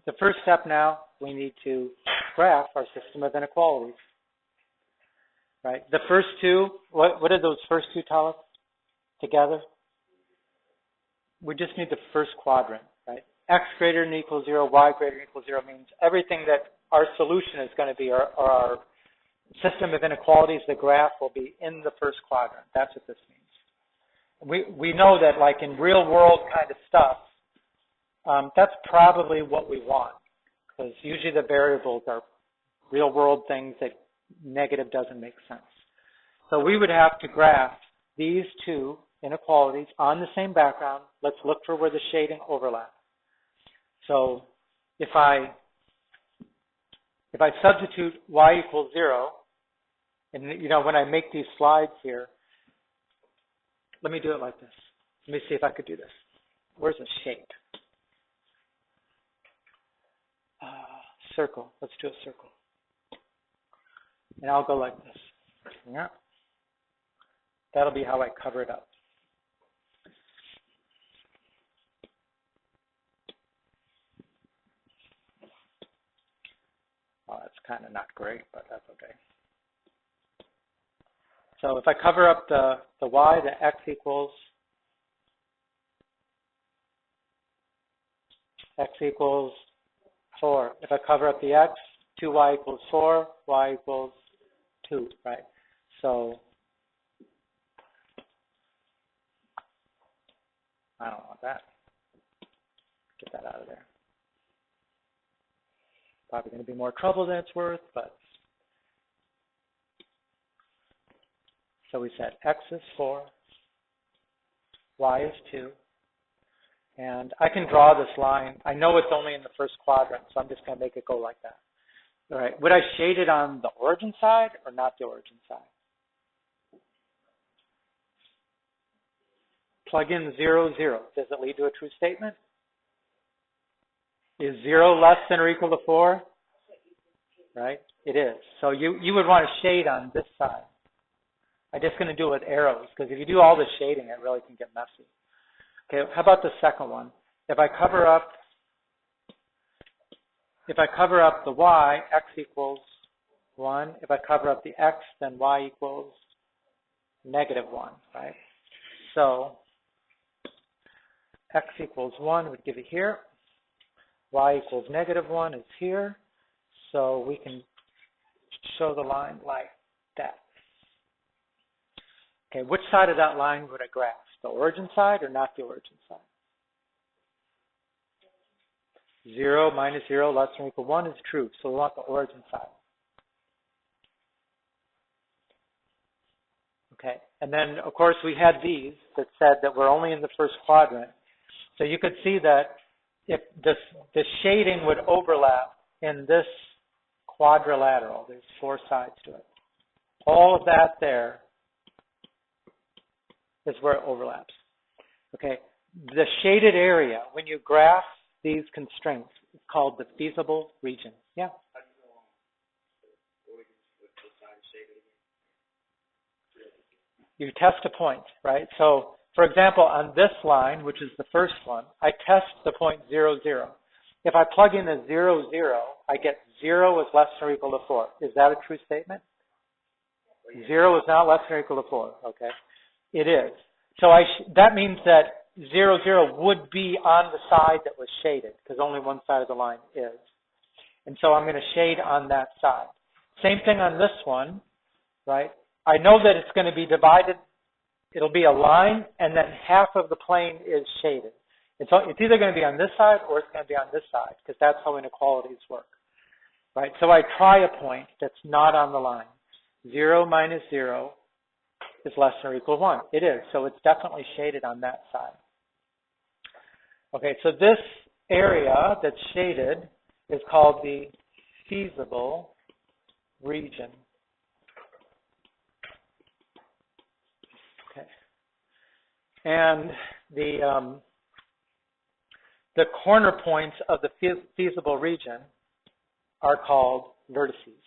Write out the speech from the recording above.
the first step now, we need to graph our system of inequalities. Right? The first two, what are those first two, Talis, together? We just need the first quadrant, right? X greater than or equals 0, Y greater than or equals 0 means everything that our solution is going to be, or our system of inequalities, the graph will be in the first quadrant. That's what this means. We know that, like in real world kind of stuff, that's probably what we want, because usually the variables are real world things that negative doesn't make sense. So we would have to graph these two inequalities on the same background. Let's look for where the shading overlaps. So if I substitute y equals 0, and you know, when I make these slides here, let me do it like this. Let me see if I could do this. Where's the shape? Circle. Let's do a circle. And I'll go like this. Yeah. That'll be how I cover it up. Well, that's kind of not great, but that's okay. So if I cover up the y, the x equals 4. If I cover up the x, 2y equals 4, y equals 2, right? So I don't want that. Get that out of there. Probably going to be more trouble than it's worth, but so we said x is 4, y is 2, and I can draw this line. I know it's only in the first quadrant, so I'm just going to make it go like that. All right. Would I shade it on the origin side or not the origin side? Plug in 0, 0. Does it lead to a true statement? Is 0 less than or equal to 4? Right? It is. So you would want to shade on this side. I'm just going to do it with arrows, because if you do all the shading, it really can get messy. Okay, how about the second one? If I cover up the y, x equals 1. If I cover up the x, then y equals -1, right? So x equals 1 would give it here. Y equals -1 is here. So we can show the line like that. Okay, which side of that line would I graph? The origin side or not the origin side? 0 minus 0 less than or equal to 1 is true, so we want the origin side. Okay, and then of course we had these that said that we're only in the first quadrant. So you could see that if the shading would overlap in this quadrilateral, there's 4 sides to it. All of that there is where it overlaps. Okay, the shaded area, when you graph these constraints, it's called the feasible region. Yeah? You test a point, right? So, for example, on this line, which is the first one, I test the point 0, 0. If I plug in a 0, 0, I get 0 is less than or equal to 4. Is that a true statement? 0 is not less than or equal to 4, okay? It is. So that means that 0, 0 would be on the side that was shaded, because only one side of the line is. And so I'm going to shade on that side. Same thing on this one, right? I know that it's going to be divided. It'll be a line, and then half of the plane is shaded. It's either going to be on this side or it's going to be on this side, because that's how inequalities work, right? So I try a point that's not on the line. 0 minus 0 is less than or equal to 1. It is, so it's definitely shaded on that side. Okay, so this area that's shaded is called the feasible region. Okay, and the corner points of the feasible region are called vertices.